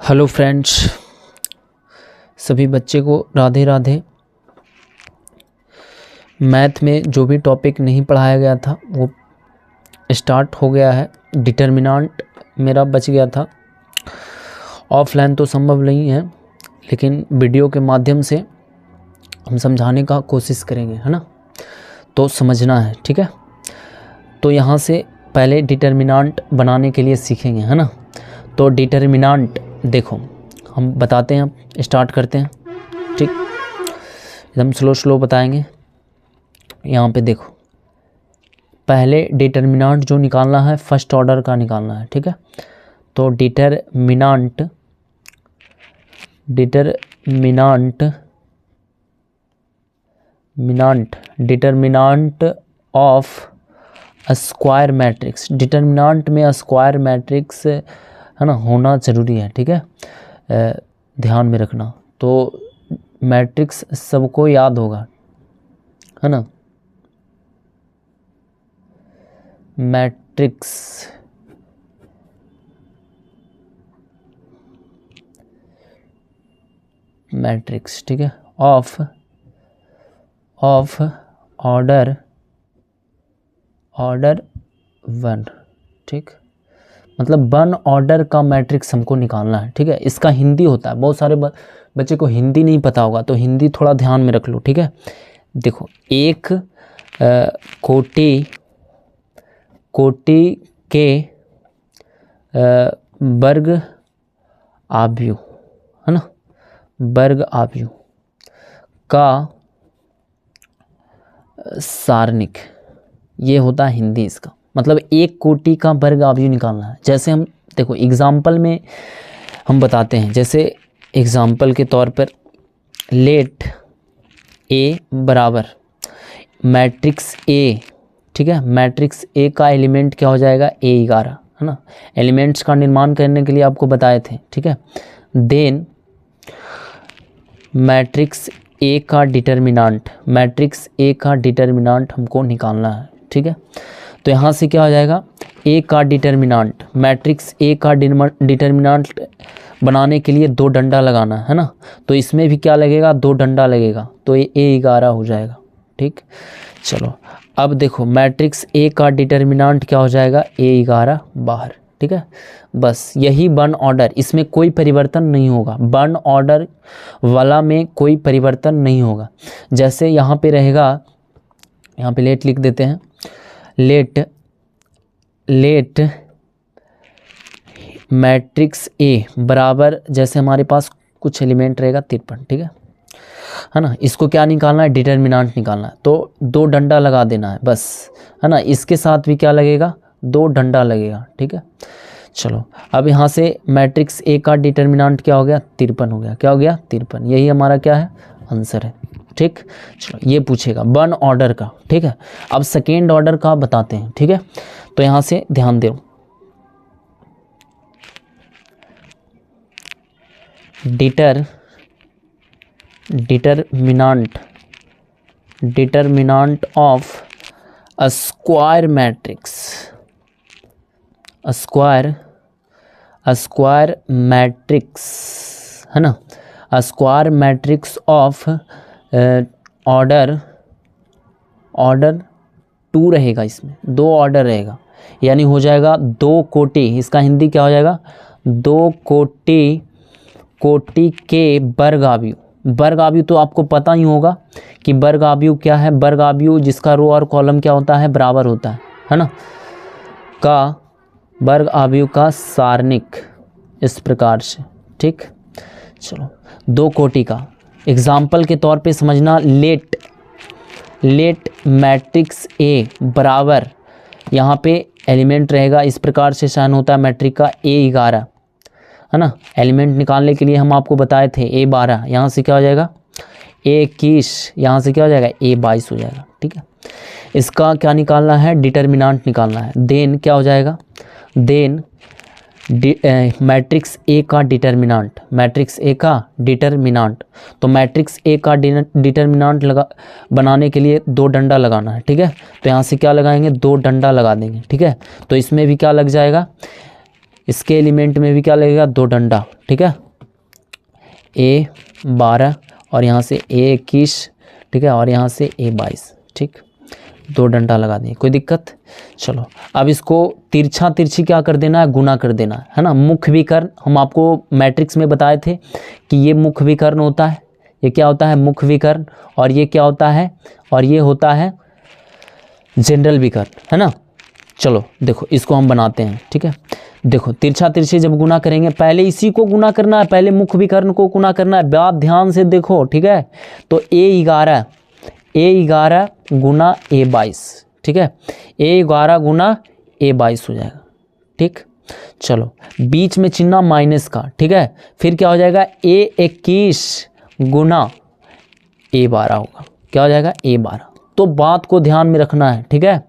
Hello friends, सभी बच्चे को राधे राधे। मैथ में जो भी टॉपिक नहीं पढ़ाया गया था वो स्टार्ट हो गया है। डिटर्मिनेंट मेरा बच गया था। ऑफलाइन तो संभव नहीं है, लेकिन वीडियो के माध्यम से हम समझाने का कोशिश करेंगे, है ना। तो समझना है, ठीक है। तो यहाँ से पहले डिटर्मिनेंट बनाने के लिए सीखेंगे, है ना। तो डिटर्मिनेंट देखो, हम बताते हैं, स्टार्ट करते हैं, ठीक। एकदम स्लो बताएंगे। यहाँ पे देखो, पहले डिटर्मिनेंट जो निकालना है फर्स्ट ऑर्डर का निकालना है, ठीक है। तो determinant of square matrix. Determinant में स्क्वायर मैट्रिक्स, है ना, होना ज़रूरी है, ठीक है। ध्यान में रखना। तो मैट्रिक्स सबको याद होगा, है ना। मैट्रिक्स, ठीक है, ऑफ ऑर्डर 1, ठीक। मतलब 1 ऑर्डर का मैट्रिक्स हमको निकालना है, ठीक है। इसका हिंदी होता है, बहुत सारे बच्चे को हिंदी नहीं पता होगा, तो हिंदी थोड़ा ध्यान में रख लो, ठीक है। देखो, एक कोटि के वर्ग आव्यूह, है ना, वर्ग आव्यूह का सारणिक, ये होता है हिंदी इसका। मतलब एक कोटि का वर्ग आव्यूह निकालना है। जैसे हम देखो एग्जाम्पल में हम बताते हैं, जैसे एग्जाम्पल के तौर पर लेट ए बराबर मैट्रिक्स ए, ठीक है। मैट्रिक्स ए का एलिमेंट क्या हो जाएगा, A11, है ना। एलिमेंट्स का निर्माण करने के लिए आपको बताए थे, ठीक है। देन मैट्रिक्स ए का डिटर्मिनेंट हमको निकालना है, ठीक है। तो यहाँ से क्या हो जाएगा, ए का डिटर्मिनेंट, मैट्रिक्स ए का डिटर्मिनेंट बनाने के लिए 2 डंडा लगाना है ना। तो इसमें भी क्या लगेगा, 2 डंडा लगेगा, तो ये A11 हो जाएगा, ठीक। चलो अब देखो, मैट्रिक्स ए का डिटर्मिनेंट क्या हो जाएगा, A11 बाहर, ठीक है। बस यही 1 ऑर्डर, इसमें कोई परिवर्तन नहीं होगा। 1 ऑर्डर वाला में कोई परिवर्तन नहीं होगा। जैसे यहाँ पे रहेगा, यहाँ पे लेट लिख देते हैं, लेट मैट्रिक्स ए बराबर, जैसे हमारे पास कुछ एलिमेंट रहेगा 53, ठीक है ना। इसको क्या निकालना है, डिटर्मिनेंट निकालना है। तो 2 डंडा लगा देना है बस, है ना। इसके साथ भी क्या लगेगा, 2 डंडा लगेगा, ठीक है। चलो अब यहाँ से मैट्रिक्स ए का डिटर्मिनेंट क्या हो गया, 53 हो गया। क्या हो गया, 53। यही हमारा क्या है, आंसर है, ठीक। चलो ये पूछेगा 1 ऑर्डर का, ठीक है। अब सेकेंड ऑर्डर का बताते हैं, ठीक है। तो यहाँ से ध्यान दो, determinant of square matrix, square matrix, है ना। स्क्वायर मैट्रिक्स ऑफ ऑर्डर 2 रहेगा। इसमें 2 ऑर्डर रहेगा, यानी हो जाएगा 2 कोटि। इसका हिंदी क्या हो जाएगा, 2 कोटि के वर्ग आव्यूह। वर्ग आव्यूह तो आपको पता ही होगा कि वर्ग आव्यूह क्या है। वर्ग आव्यूह जिसका रो और कॉलम क्या होता है, बराबर होता है ना। का वर्ग आव्यूह का सारणिक इस प्रकार से, ठीक। चलो 2 कोटि का एग्जाम्पल के तौर पे समझना। लेट मैट्रिक्स ए बराबर, यहाँ पे एलिमेंट रहेगा इस प्रकार से साइन होता है मैट्रिक का, A11, है ना। एलिमेंट निकालने के लिए हम आपको बताए थे A12, यहाँ से क्या हो जाएगा, A21, यहाँ से क्या हो जाएगा, A22 हो जाएगा, ठीक है। इसका क्या निकालना है, डिटर्मिनेंट निकालना है। देन क्या हो जाएगा, देन मैट्रिक्स ए का डिटर्मिनेंट, तो मैट्रिक्स ए का डिटर्मिनेंट बनाने के लिए 2 डंडा लगाना है, ठीक है। तो यहाँ से क्या लगाएंगे, 2 डंडा लगा देंगे, ठीक है। तो इसमें भी क्या लग जाएगा, इसके एलिमेंट में भी क्या लगेगा, 2 डंडा, ठीक है, A12 और यहाँ से A21, ठीक है, और यहाँ से A22, ठीक, 2 डंडा लगा दिए, कोई दिक्कत। चलो अब इसको तिरछा तिरछी क्या कर देना है, गुना कर देना है ना। मुख्य विकर्ण हम आपको मैट्रिक्स में बताए थे कि ये मुख्य विकर्ण होता है, ये क्या होता है, मुख्य विकर्ण, और ये क्या होता है, और ये होता है जनरल विकर्ण, है ना। चलो देखो इसको हम बनाते हैं, ठीक है। देखो तिरछा तिरछी जब गुना करेंगे, पहले इसी को गुना करना है, पहले मुख्य विकर्ण को गुना करना है, बात ध्यान से देखो, ठीक है। तो A11 गुना A22, ठीक है, A11 गुना A22 हो जाएगा, ठीक। चलो बीच में चिन्ह माइनस का, ठीक है, फिर क्या हो जाएगा, A21 गुना A12 होगा, क्या हो जाएगा, A12। तो बात को ध्यान में रखना है, ठीक है,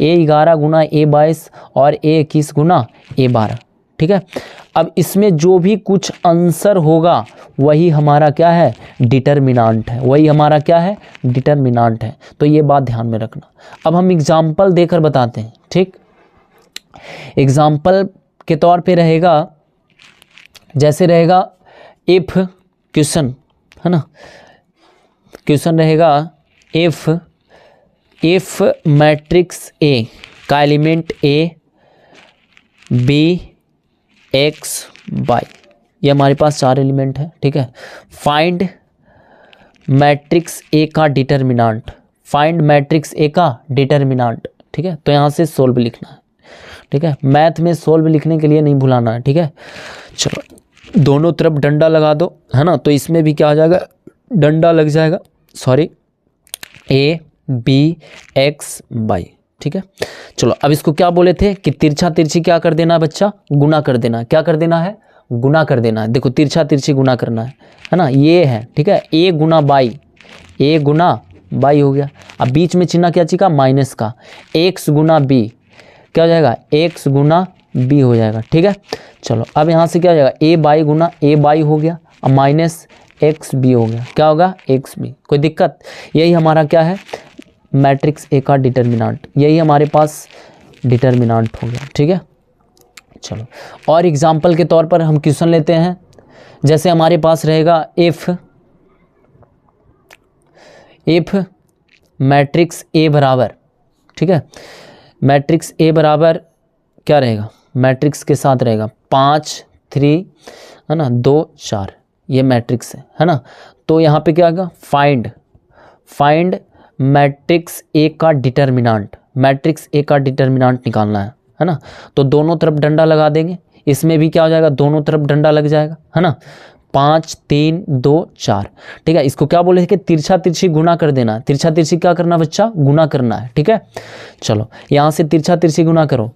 A11 गुना A22 और A21 गुना A12, ठीक है। अब इसमें जो भी कुछ आंसर होगा वही हमारा क्या है, डिटर्मिनांट है, वही हमारा क्या है, डिटर्मिनांट है। तो ये बात ध्यान में रखना। अब हम एग्जाम्पल देकर बताते हैं, ठीक। एग्जाम्पल के तौर पे रहेगा, जैसे रहेगा इफ क्वेश्चन, है ना, क्वेश्चन रहेगा इफ मैट्रिक्स ए का element A B X Y, ये हमारे पास 4 एलिमेंट है, ठीक है। फाइंड मैट्रिक्स ए का डिटर्मिनांट, फाइंड मैट्रिक्स ए का डिटर्मिनांट, ठीक है। तो यहाँ से सोल्व लिखना है, ठीक है, मैथ में सोल्व लिखने के लिए नहीं भुलाना है, ठीक है। चलो दोनों तरफ डंडा लगा दो, है ना, तो इसमें भी क्या आ जाएगा, डंडा लग जाएगा, sorry, A B X Y, ठीक है। चलो अब इसको क्या बोले थे कि तिरछा तिरछी क्या कर देना है बच्चा, गुना कर देना है, क्या कर देना है, गुना कर देना है। देखो तिरछा तिरछी गुना करना है ना, ये है, ठीक है, A Guna by, A Guna by हो गया। अब बीच में चिन्ह क्या चिका, माइनस का, X गुना B, क्या हो जाएगा, X गुना B हो जाएगा, ठीक है। चलो अब यहाँ से क्या हो जाएगा, A by Guna A by हो गया, अब माइनस एक्स बी हो गया, क्या होगा, एक्स बी, कोई दिक्कत। यही हमारा क्या है, मैट्रिक्स ए का डिटर्मिनांट, यही हमारे पास डिटर्मिनांट हो गया, ठीक है। चलो और एग्जाम्पल के तौर पर हम क्वेश्चन लेते हैं, जैसे हमारे पास रहेगा इफ मैट्रिक्स ए बराबर, ठीक है, मैट्रिक्स ए बराबर क्या रहेगा, मैट्रिक्स के साथ रहेगा 5 3, है ना, 2 4, ये मैट्रिक्स है ना। तो यहाँ पे क्या आएगा, फाइंड मैट्रिक्स ए का डिटर्मिनांट, मैट्रिक्स ए का डिटर्मिनांट निकालना है ना। तो दोनों तरफ डंडा लगा देंगे, इसमें भी क्या हो जाएगा, दोनों तरफ डंडा लग जाएगा, है ना, 5 3 2 4, ठीक है। इसको क्या बोले कि तिरछा तिरछी गुना कर देना, तिरछा तिरछी क्या करना बच्चा, गुना करना है, ठीक है। चलो यहाँ से तिरछा तिरछी गुना करो,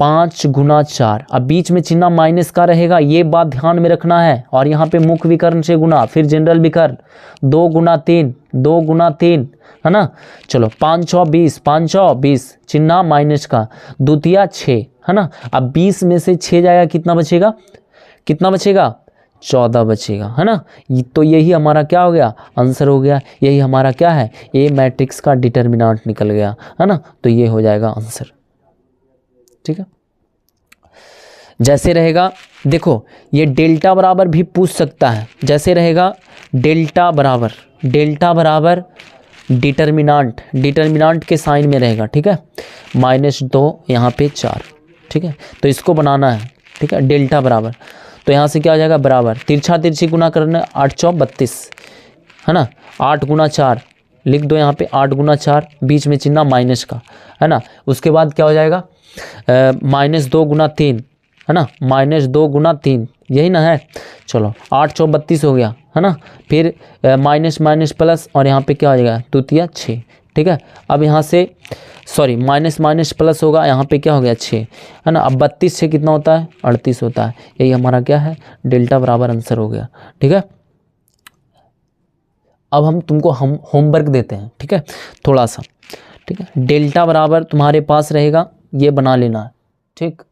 5 गुना 4, अब बीच में चिन्ह माइनस का रहेगा, ये बात ध्यान में रखना है। और यहाँ पे मुख्य विकर्ण से गुना, फिर जनरल विकर्ण, 2 गुना 3 2 गुना 3, है ना। चलो 5 6 20, 5 6 20, चिन्ह माइनस का, द्वितीय 6, है ना। अब 20 में से 6 जाएगा, कितना बचेगा, कितना बचेगा, 14 बचेगा, है ना। तो यही हमारा क्या हो गया, आंसर हो गया, यही हमारा क्या है, ए मैट्रिक्स का डिटर्मिनांट निकल गया, है ना। तो ये हो जाएगा आंसर, ठीक है। जैसे रहेगा, देखो ये डेल्टा बराबर भी पूछ सकता है, जैसे रहेगा डेल्टा बराबर डिटर्मिनांट के साइन में रहेगा, ठीक है, -2 यहाँ पे 4, ठीक है। तो इसको बनाना है, ठीक है, डेल्टा बराबर, तो यहाँ से क्या हो जाएगा, बराबर, तिरछा तिरछी गुना करना, 8 4 32, है ना, 8 गुना 4 लिख दो यहाँ पे, 8 गुना 4, बीच में चिन्ह माइनस का, है ना। उसके बाद क्या हो जाएगा, -2 गुना 3, है ना, -2 गुना 3, यही ना है। चलो 8 4 32 हो गया, है ना, फिर माइनस माइनस प्लस, और यहाँ पे क्या हो जाएगा, द्वितीय 6, ठीक है। अब यहाँ से सॉरी माइनस माइनस प्लस होगा, यहाँ पे क्या हो गया 6, है ना। अब 32 से कितना होता है, 38 होता है, यही हमारा क्या है, डेल्टा बराबर आंसर हो गया, ठीक है। अब हम तुमको होमवर्क देते हैं, ठीक है, थोड़ा सा, ठीक है। डेल्टा बराबर तुम्हारे पास रहेगा, ये बना लेना है, ठीक।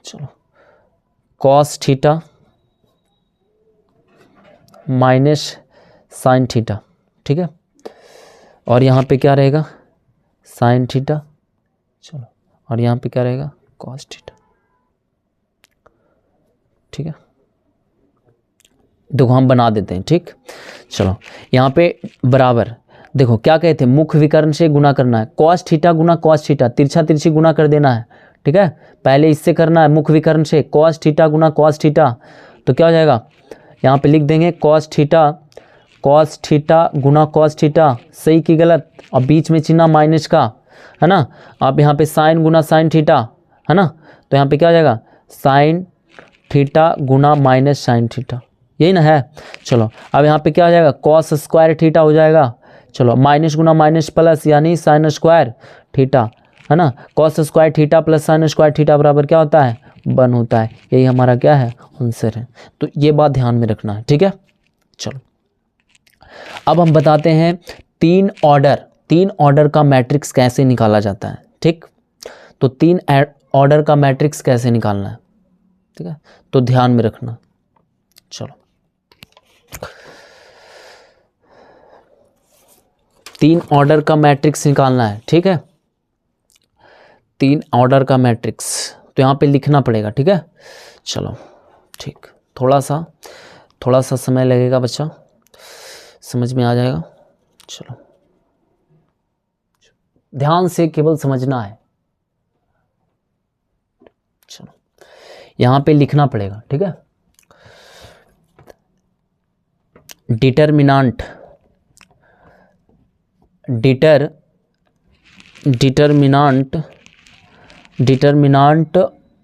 चलो cos theta minus sine theta, ठीक है, और यहाँ पे क्या रहेगा, साइन थीटा, चलो, और यहाँ पे क्या रहेगा, कॉस थीटा। ठीक है, देखो हम बना देते हैं। ठीक, चलो यहाँ पे बराबर, देखो क्या कहते हैं, मुख्य विकर्ण से गुना करना है, कॉस थीटा गुना कॉस थीटा, तिरछा तिरछी गुना कर देना है। ठीक है, पहले इससे करना है मुख्य विकर्ण से, कॉस थीटा गुना कॉस थीटा, तो क्या हो जाएगा, यहाँ पे लिख देंगे कॉस थीटा गुना कॉस थीटा, सही की गलत, और बीच में चिन्ह माइनस का, है ना। आप यहाँ पे साइन गुना साइन थीटा, है ना, तो यहाँ पे क्या हो जाएगा, साइन थीटा गुना माइनस साइन थीटा, यही ना है। चलो अब यहाँ पे क्या हो जाएगा, कॉस स्क्वायर थीटा हो जाएगा। चलो माइनस गुना माइनस प्लस, यानी साइन स्क्वायर थीटा, है ना, cos square theta plus sine square theta बराबर क्या होता है, 1 होता है। यही हमारा क्या है, आंसर है। तो ये बात ध्यान में रखना है। ठीक है, चलो अब हम बताते हैं तीन ऑर्डर का मैट्रिक्स कैसे निकाला जाता है। ठीक, तो 3 ऑर्डर का मैट्रिक्स कैसे निकालना है, ठीक है, तो ध्यान में रखना। चलो 3 ऑर्डर का मैट्रिक्स निकालना है। ठीक है, 3 ऑर्डर का मैट्रिक्स, तो यहाँ पे लिखना पड़ेगा। ठीक है, चलो ठीक, थोड़ा सा समय लगेगा बच्चा, समझ में आ जाएगा। चलो ध्यान से केवल समझना है। चलो यहाँ पे लिखना पड़ेगा। ठीक है, determinant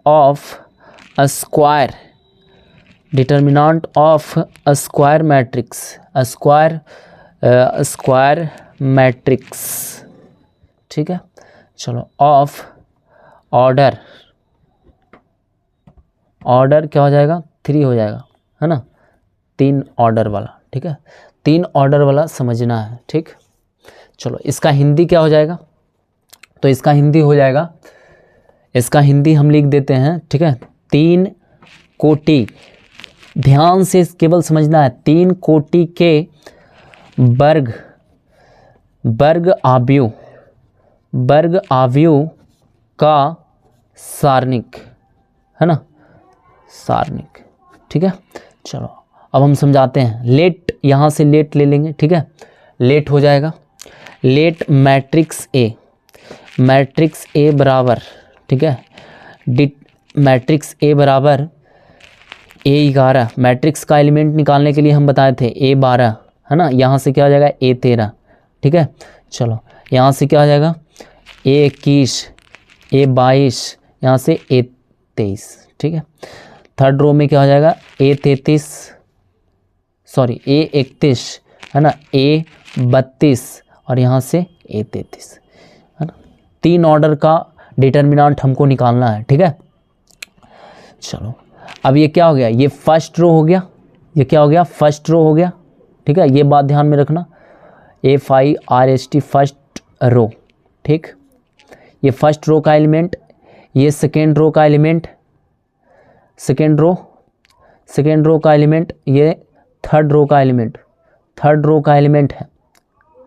of a square matrix, ठीक है, चलो ऑफ ऑर्डर क्या हो जाएगा, 3 हो जाएगा, है ना, 3 ऑर्डर वाला। ठीक है, 3 ऑर्डर वाला समझना है। ठीक, चलो इसका हिंदी क्या हो जाएगा, तो इसका हिंदी हो जाएगा, इसका हिंदी हम लिख देते हैं। ठीक है, 3 कोटि, ध्यान से केवल समझना है, 3 कोटि के वर्ग आव्यूह का सारणिक, है ना, सारणिक। ठीक है, चलो अब हम समझाते हैं। लेट, यहाँ से लेट ले लेंगे। ठीक है, लेट हो जाएगा, लेट मैट्रिक्स ए बराबर, ठीक है, मैट्रिक्स ए बराबर A11, मैट्रिक्स का एलिमेंट निकालने के लिए हम बताए थे A12, है ना, यहाँ से क्या हो जाएगा A13। ठीक है, चलो यहाँ से क्या हो जाएगा A21, A22, यहाँ से A23। ठीक है, थर्ड रो में क्या हो जाएगा A31, है ना, A32, और यहाँ से A33, है ना। 3 ऑर्डर का डिटरमिनेंट हमको निकालना है। ठीक है, चलो अब ये क्या हो गया, ये फर्स्ट रो हो गया, ये क्या हो गया, फर्स्ट रो हो गया। ठीक है, ये बात ध्यान में रखना, FIRST फर्स्ट रो। ठीक, ये फर्स्ट रो का एलिमेंट, ये सेकेंड रो का एलिमेंट, सेकेंड रो का एलिमेंट, ये थर्ड रो का एलिमेंट है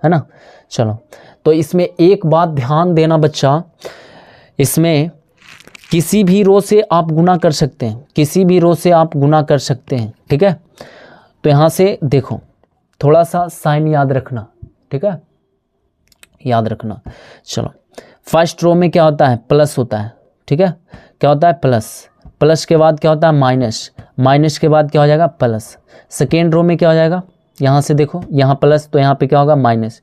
ना। चलो तो इसमें एक बात ध्यान देना बच्चा, इसमें किसी भी रो से आप गुना कर सकते हैं, ठीक है, तो यहाँ से देखो थोड़ा सा साइन याद रखना। ठीक है, याद रखना। चलो फर्स्ट रो में क्या होता है, प्लस होता है। ठीक है, क्या होता है, प्लस के बाद क्या होता है, माइनस के बाद क्या हो जाएगा, प्लस। सेकेंड रो में क्या हो जाएगा, यहाँ से देखो, यहाँ प्लस, तो यहाँ पे क्या होगा, माइनस,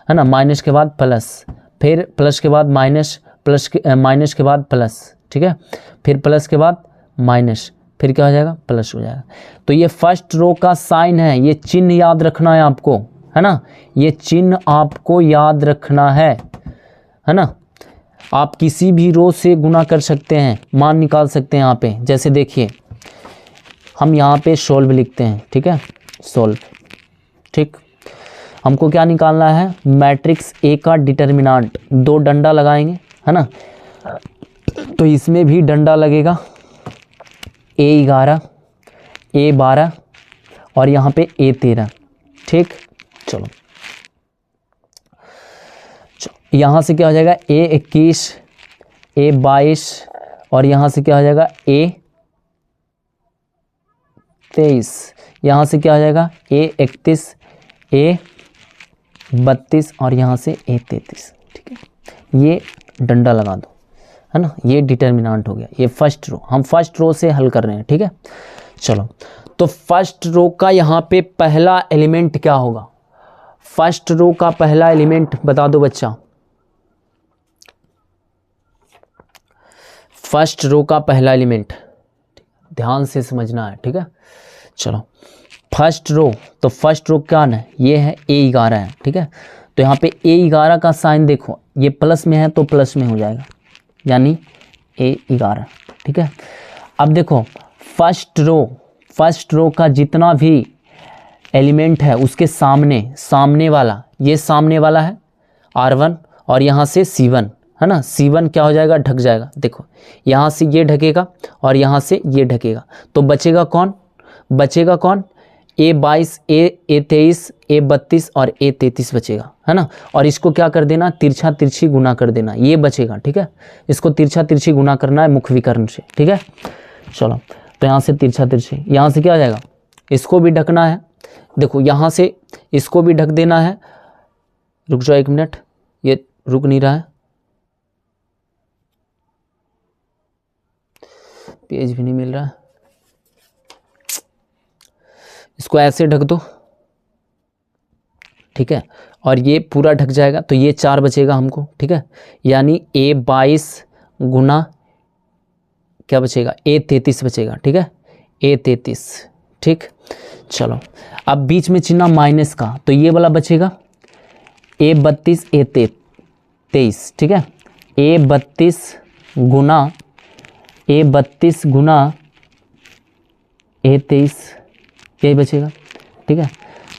है ना, माइनस के बाद प्लस, फिर प्लस के बाद माइनस के बाद प्लस। ठीक है, फिर प्लस के बाद माइनस, फिर क्या हो जाएगा, प्लस हो जाएगा। तो ये फर्स्ट रो का साइन है, ये चिन्ह याद रखना है आपको, है ना, ये चिन्ह आपको याद रखना है ना। आप किसी भी रो से गुना कर सकते हैं, मान निकाल सकते हैं यहाँ पे। जैसे देखिए हम यहाँ पे सोल्व लिखते हैं। ठीक है, सोल्व। ठीक, हमको क्या निकालना है, मैट्रिक्स ए का डिटरमिनेंट। 2 डंडा लगाएंगे, है ना, तो इसमें भी डंडा लगेगा, A11, A12 और यहाँ पे A13। ठीक, चलो यहाँ से क्या हो जाएगा, A21, A22 और यहाँ से क्या हो जाएगा, 23, यहाँ से क्या हो जाएगा A31, A32 और यहाँ से A33, ठीक है। ये डंडा लगा दो, है ना, ये डिटर्मिनेंट हो गया। ये फर्स्ट रो, हम फर्स्ट रो से हल कर रहे हैं, ठीक है। चलो, तो फर्स्ट रो का यहाँ पे पहला एलिमेंट क्या होगा? फर्स्ट रो का पहला एलिमेंट बता दो बच्चा। फर्स्ट रो का पहला एलिमेंट ध्यान से समझना है, ठीक है। चलो, फर्स्ट रो, तो फर्स्ट रो क्या है? ये है A11 है, ठीक है। तो यहाँ पे A11 का साइन देखो, ये प्लस में है तो प्लस में हो जाएगा, यानी A11, ठीक है। अब देखो फर्स्ट रो का जितना भी एलिमेंट है उसके सामने वाला, ये सामने वाला है R1 और यहाँ से C1, है ना। C1 क्या हो जाएगा? ढक जाएगा। देखो यहाँ से ये ढकेगा और यहाँ से ये ढकेगा, तो बचेगा कौन? A22, A23, A32 और A33 बचेगा, है ना। और इसको क्या कर देना? तिरछा तिरछी गुना कर देना, ये बचेगा, ठीक है। इसको तिरछा तिरछी गुना करना है मुख्य विकर्ण से, ठीक है। चलो, तो यहाँ से तिरछा तिरछी, यहाँ से क्या आ जाएगा? इसको भी ढकना है। देखो यहाँ से इसको भी ढक देना है। रुक जाओ 1 मिनट, ये रुक नहीं रहा है, पेज भी नहीं मिल रहा है। इसको ऐसे ढक दो, ठीक है, और ये पूरा ढक जाएगा, तो ये 4 बचेगा हमको, ठीक है। यानी A22 गुना क्या बचेगा? A33 बचेगा, ठीक है, A33, ठीक। चलो, अब बीच में चिन्ह माइनस का, तो ये वाला बचेगा A32, A23, ठीक है। A32 गुना A23 यही बचेगा, ठीक है।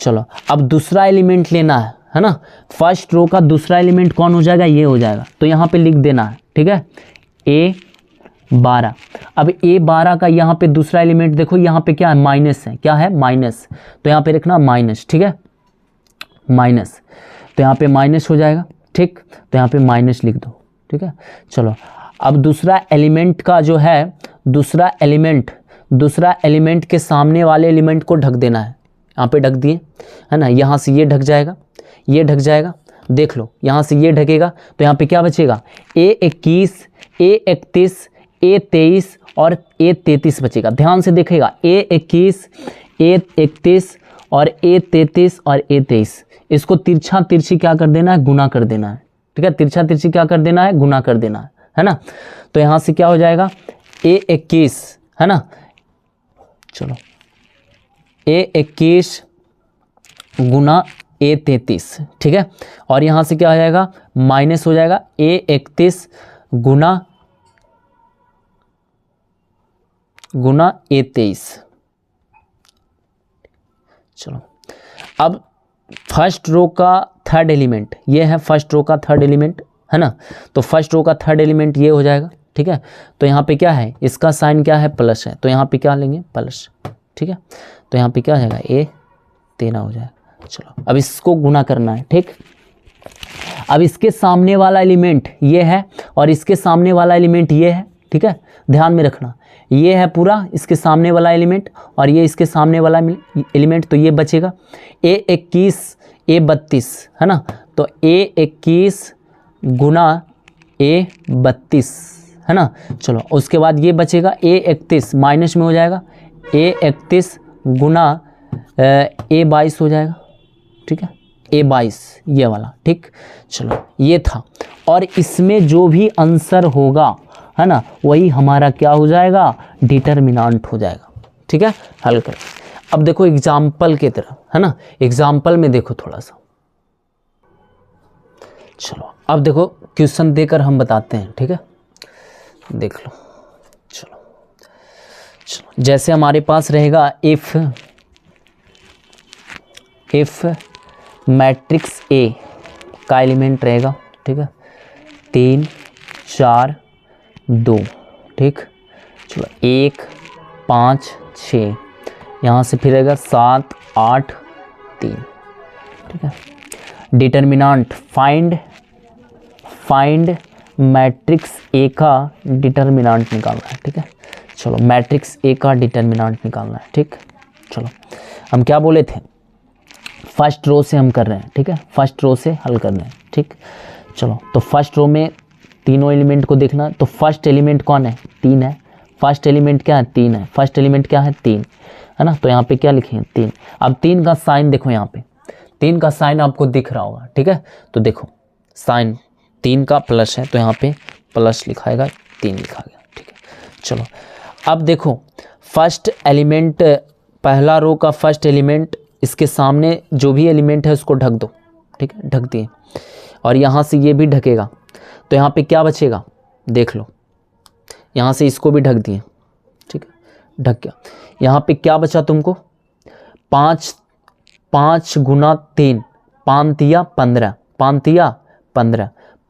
चलो, अब दूसरा एलिमेंट लेना है ना। फर्स्ट रो का दूसरा एलिमेंट कौन हो जाएगा? ये हो जाएगा, तो यहाँ पे लिख देना है, ठीक है, A12। अब A12 का यहाँ पे दूसरा एलिमेंट देखो, यहाँ पे क्या है? माइनस है। क्या है? माइनस, तो यहाँ पे रखना माइनस, ठीक है, माइनस, तो यहाँ पे माइनस हो जाएगा, ठीक। तो यहाँ पे माइनस लिख दो, ठीक है। चलो, अब दूसरा एलिमेंट का जो है, दूसरा एलिमेंट के सामने वाले एलिमेंट को ढक देना है। यहाँ पे ढक दिए, है ना। यहाँ से ये ढक जाएगा, ये ढक जाएगा, देख लो यहाँ से ये ढकेगा, तो यहाँ पे क्या बचेगा? A21, A31, A23 और A33 बचेगा। ध्यान से देखेगा, A21, A31 और A33 और A23, इसको तिरछा तिरछी क्या कर देना है? गुना कर देना है, ठीक है। तिरछा तिरछी क्या कर देना है? गुना कर देना है ना। तो यहाँ से क्या हो जाएगा? A21, है ना। चलो, A21 गुना A33, ठीक है। और यहाँ से क्या हो जाएगा? माइनस हो जाएगा A31 गुना A23। चलो, अब फर्स्ट रो का थर्ड एलिमेंट, ये है फर्स्ट रो का थर्ड एलिमेंट, है ना। तो फर्स्ट रो का थर्ड एलिमेंट ये हो जाएगा, ठीक है। तो यहाँ पे क्या है? इसका साइन क्या है? प्लस है, तो यहाँ पे क्या लेंगे? प्लस, ठीक है। तो यहाँ पे क्या हो जाएगा? A13 हो जाएगा। चलो, अब इसको गुना करना है, ठीक। अब इसके सामने वाला एलिमेंट ये है और इसके सामने वाला एलिमेंट ये है, ठीक है। ध्यान में रखना, ये है पूरा इसके सामने वाला एलिमेंट और ये इसके सामने वाला एलिमेंट, तो ये बचेगा A21, A32, है ना। तो A21 गुना A32, है ना। चलो, उसके बाद ये बचेगा A31, माइनस में हो जाएगा, A31 गुना A22 हो जाएगा, ठीक है, A22 ये वाला, ठीक। चलो, ये था, और इसमें जो भी आंसर होगा, है ना, वही हमारा क्या हो जाएगा? डिटर्मिनेंट हो जाएगा, ठीक है। हल कर, अब देखो एग्जाम्पल की तरह, है ना, एग्जाम्पल में देखो थोड़ा सा। चलो, अब देखो क्वेश्चन देकर हम बताते हैं, ठीक है, देख लो। चलो, जैसे हमारे पास रहेगा इफ मैट्रिक्स A का एलिमेंट रहेगा, ठीक है, 3, 4, 2, ठीक। चलो, 1, 5, 6, यहाँ से फिर रहेगा 7, 8, 3, ठीक है। डिटर्मिनेंट फाइंड मैट्रिक्स A का डिटर्मिनेंट निकालना है, ठीक है। चलो, मैट्रिक्स A का डिटर्मिनेंट निकालना है, ठीक। चलो हम क्या बोले थे, फर्स्ट रो से हम कर रहे हैं, ठीक है, फर्स्ट रो से हल कर रहे हैं, ठीक। चलो तो फर्स्ट रो में तीनों एलिमेंट को देखना, तो फर्स्ट एलिमेंट कौन है, 3 है। फर्स्ट एलिमेंट क्या है, 3 है। फर्स्ट एलिमेंट क्या है, 3 है ना। तो यहाँ पे क्या लिखेंगे, 3। अब 3 का साइन देखो, यहाँ पे 3 का साइन आपको दिख रहा होगा, ठीक है। तो देखो साइन 3 का प्लस है, तो यहाँ पे प्लस लिखाएगा, 3 लिखा गया, ठीक है। चलो अब देखो फर्स्ट एलिमेंट, पहला रो का फर्स्ट एलिमेंट, इसके सामने जो भी एलिमेंट है उसको ढक दो, ठीक है, ढक दिए। और यहाँ से ये भी ढकेगा, तो यहाँ पे क्या बचेगा, देख लो, यहाँ से इसको भी ढक दिए, ठीक है, ढक गया। यहाँ पे क्या बचा तुमको, 5 गुना 3 5 15,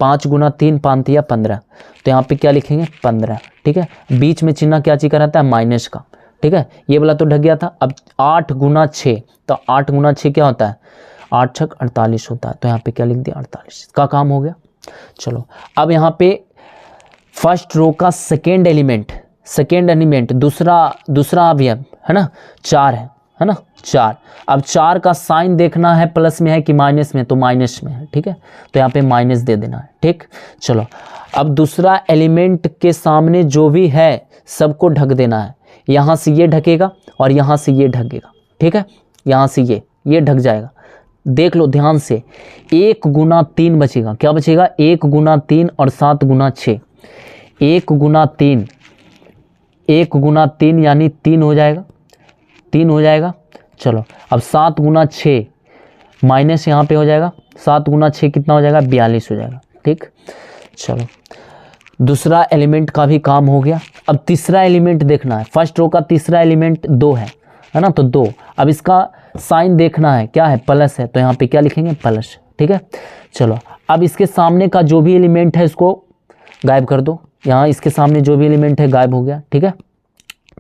5 गुना 3 5 15, तो यहाँ पे क्या लिखेंगे, 15, ठीक है। बीच में चिन्ह क्या चीज का रहता है, माइनस का, ठीक है। ये वाला तो ढक गया था। अब 8 गुना 6, तो 8 गुना 6 क्या होता है, 8 छक 48 होता है, तो यहाँ पे क्या लिख दिया, 48 का काम हो गया। चलो अब यहाँ पे फर्स्ट रो का सेकेंड एलिमेंट दूसरा अवयव है ना, 4 है ना, 4। अब 4 का साइन देखना है, प्लस में है कि माइनस में, तो माइनस में है, ठीक है, तो यहाँ पे माइनस दे देना है, ठीक। चलो अब दूसरा एलिमेंट के सामने जो भी है सबको ढक देना है, यहाँ से ये ढकेगा और यहाँ से ये ढकेगा, ठीक है, यहाँ से ये ढक जाएगा। देख लो ध्यान से, 1 गुना 3 बचेगा, क्या बचेगा, 1 गुना 3 और 7 गुना 6, 1 गुना 3 यानी 3 हो जाएगा, 3 हो जाएगा। चलो अब 7 गुना 6 माइनस यहाँ पे हो जाएगा, 7 गुना 6 कितना हो जाएगा, 42 हो जाएगा, ठीक। चलो दूसरा एलिमेंट का भी काम हो गया। अब तीसरा एलिमेंट देखना है, फर्स्ट रो का तीसरा एलिमेंट 2 है ना, तो 2। अब इसका साइन देखना है, क्या है, प्लस है, तो यहाँ पे क्या लिखेंगे, प्लस, ठीक है। चलो अब इसके सामने का जो भी एलिमेंट है इसको गायब कर दो, यहाँ इसके सामने जो भी एलिमेंट है गायब हो गया, ठीक है।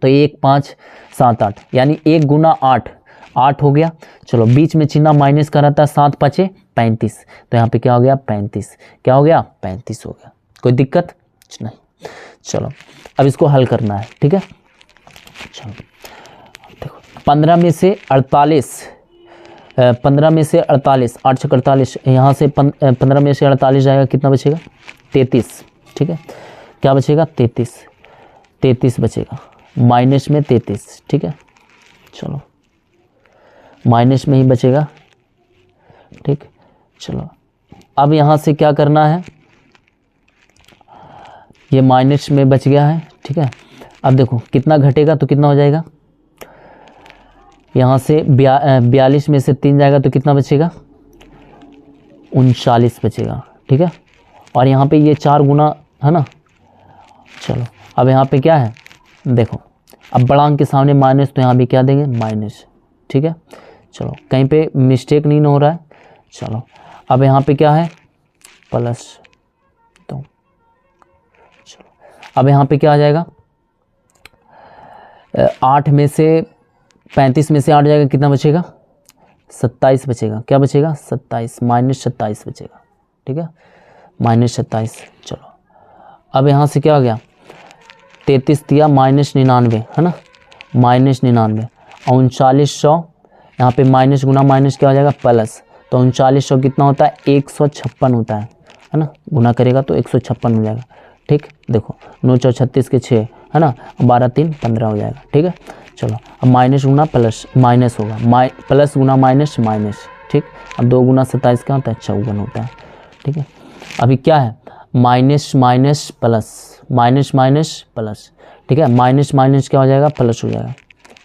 तो 1 5 7 8 यानी 1 गुना 8 हो गया। चलो बीच में चिन्ह माइनस का रहता है, 7 5 35, तो यहाँ पे क्या हो गया, 35, क्या हो गया, 35 हो गया। कोई दिक्कत नहीं। चलो अब इसको हल करना है, ठीक है। चलो देखो 15 में से 48, 8 छक 48, यहाँ से 15 में से 48 जाएगा, कितना बचेगा, 33, ठीक है। क्या बचेगा, 33 बचेगा, माइनस में 33, ठीक है। चलो माइनस में ही बचेगा, ठीक। चलो अब यहाँ से क्या करना है, ये माइनस में बच गया है, ठीक है। अब देखो कितना घटेगा, तो कितना हो जाएगा, यहाँ से 42 में से 3 जाएगा तो कितना बचेगा, 39 बचेगा, ठीक है। और यहाँ पे ये 4 गुना है ना। चलो अब यहाँ पे क्या है, देखो अब बड़ा अंक के सामने माइनस, तो यहाँ भी क्या देंगे, माइनस, ठीक है। चलो कहीं पे मिस्टेक नहीं हो रहा है। चलो अब यहाँ पे क्या है, प्लस, तो चलो अब यहाँ पे क्या आ जाएगा, 8 में से 35 में से 8 जाएगा, कितना बचेगा, 27 बचेगा, क्या बचेगा, 27, माइनस 27 बचेगा, ठीक है, माइनस 27। चलो अब यहाँ से क्या हो गया, 33 दिया माइनस 99 है ना, माइनस 99 और 3900, यहाँ पे माइनस गुना माइनस क्या हो जाएगा, प्लस, तो 3900 कितना होता है, 156 होता है ना, गुना करेगा तो 156 हो जाएगा, ठीक। देखो 9 4 36 के 6 है ना, 12 3 15 हो जाएगा, ठीक है। चलो अब माइनस गुना प्लस माइनस होगा, प्लस गुना माइनस माइनस, ठीक। अब 2 गुना 27 क्या होता है, 54 होता है, ठीक है। अभी क्या है, minus minus plus, minus minus plus, ठीक है। माइनस माइनस क्या हो जाएगा, प्लस हो जाएगा,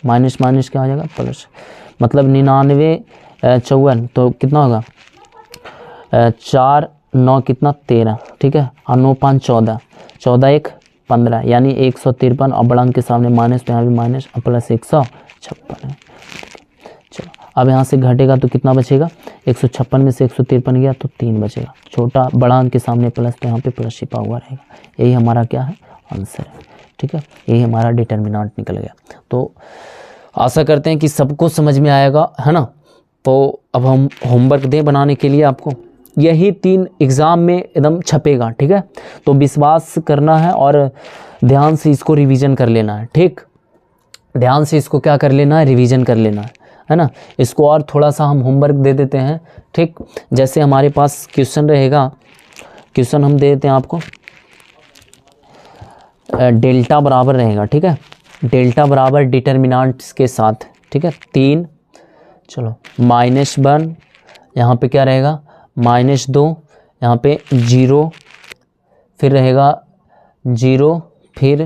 माइनस माइनस क्या हो जाएगा, प्लस, मतलब 99 54, तो कितना होगा, 4 9 कितना 13, ठीक है, और 9 5 14, 14 1 15 यानी 153, और बड़ा अंक के सामने माइनस, तो यहाँ भी माइनस और प्लस 156 है। चलो अब यहाँ से घटेगा तो कितना बचेगा, 156 में से 153 गया तो 3 बचेगा, छोटा बड़ा अंक के सामने प्लस, तो यहाँ पे प्लस छिपा हुआ रहेगा। यही हमारा क्या है, आंसर है, ठीक है। यही हमारा डिटर्मिनेंट निकल गया। तो आशा करते हैं कि सबको समझ में आएगा, है ना। तो अब हम होमवर्क दें बनाने के लिए आपको, यही 3 एग्ज़ाम में एकदम छपेगा, ठीक है। तो विश्वास करना है और ध्यान से इसको रिवीजन कर लेना है, ठीक। ध्यान से इसको क्या कर लेना है, रिवीजन कर लेना है ना। इसको और थोड़ा सा हम होमवर्क दे देते हैं, ठीक। जैसे हमारे पास क्वेश्चन रहेगा, क्वेश्चन हम दे देते हैं आपको, डेल्टा बराबर रहेगा, ठीक है। डेल्टा बराबर डिटर्मिनेंट्स के साथ, ठीक है, 3, चलो -1, यहाँ पे क्या रहेगा -2, यहाँ पे 0, फिर रहेगा 0, फिर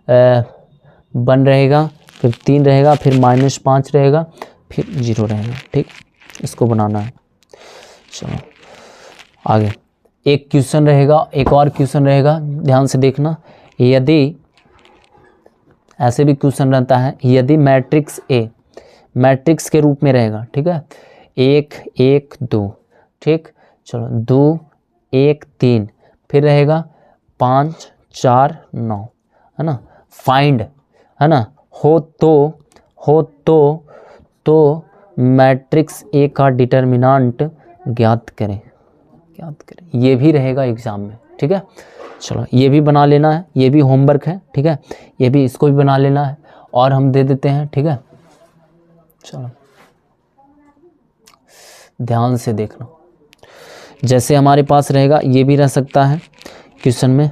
1 रहेगा, फिर 3 रहेगा, फिर -5 रहेगा, फिर 0 रहेगा, ठीक। इसको बनाना है। चलो आगे एक क्वेश्चन रहेगा, एक और क्वेश्चन रहेगा, ध्यान से देखना। यदि ऐसे भी क्वेश्चन रहता है, यदि मैट्रिक्स ए मैट्रिक्स के रूप में रहेगा, ठीक है, 1 1 2, ठीक, चलो 2 1 3, फिर रहेगा 5 4 9, है ना। फाइंड, है ना, हो तो मैट्रिक्स ए का डिटर्मिनेंट ज्ञात करें, ये भी रहेगा एग्जाम में, ठीक है। चलो ये भी बना लेना है, ये भी होमवर्क है, ठीक है, ये भी, इसको भी बना लेना है और हम दे देते हैं, ठीक है। चलो ध्यान से देखना, जैसे हमारे पास रहेगा, ये भी रह सकता है क्वेश्चन में।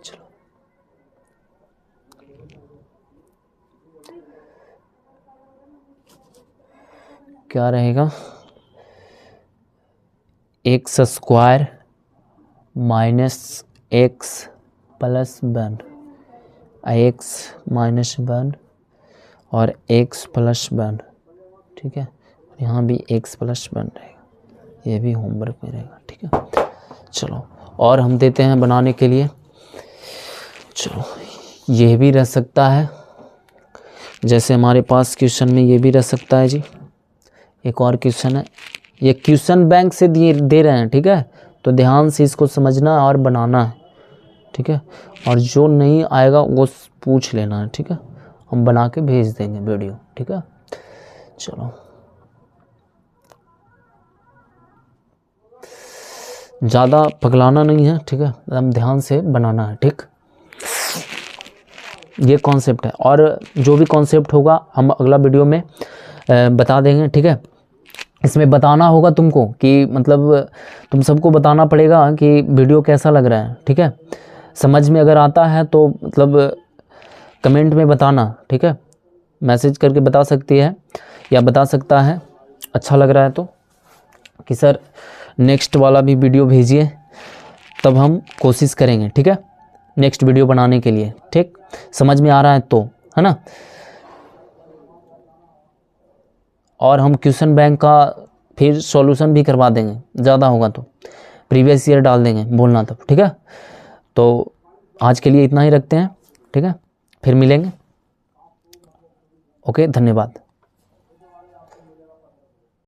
चलो क्या रहेगा, x² - x + 1, x - 1 और x + 1, ठीक है, यहाँ भी x + 1 रहेगा, ये भी होमवर्क में रहेगा, ठीक है। चलो और हम देते हैं बनाने के लिए, चलो ये भी रह सकता है, जैसे हमारे पास क्वेश्चन में ये भी रह सकता है जी। एक और क्वेश्चन है, ये क्वेश्चन बैंक से दे रहे हैं, ठीक है, तो ध्यान से इसको समझना और बनाना है, ठीक है, और जो नहीं आएगा वो पूछ लेना है, ठीक है, हम बना के भेज देंगे वीडियो, ठीक है। चलो ज़्यादा पगलाना नहीं है, ठीक है, एकदम ध्यान से बनाना है, ठीक। ये कॉन्सेप्ट है, और जो भी कॉन्सेप्ट होगा हम अगला वीडियो में बता देंगे, ठीक है। इसमें बताना होगा तुमको कि मतलब तुम सबको बताना पड़ेगा कि वीडियो कैसा लग रहा है, ठीक है। समझ में अगर आता है तो मतलब कमेंट में बताना, ठीक है, मैसेज करके बता सकती है या बता सकता है अच्छा लग रहा है तो, कि सर नेक्स्ट वाला भी वीडियो भेजिए, तब हम कोशिश करेंगे, ठीक है, नेक्स्ट वीडियो बनाने के लिए, ठीक। समझ में आ रहा है तो, है ना। और हम क्वेश्चन बैंक का फिर सॉल्यूशन भी करवा देंगे, ज़्यादा होगा तो प्रीवियस ईयर डाल देंगे, बोलना तब, ठीक है। तो आज के लिए इतना ही रखते हैं, ठीक है, फिर मिलेंगे। ओके, धन्यवाद।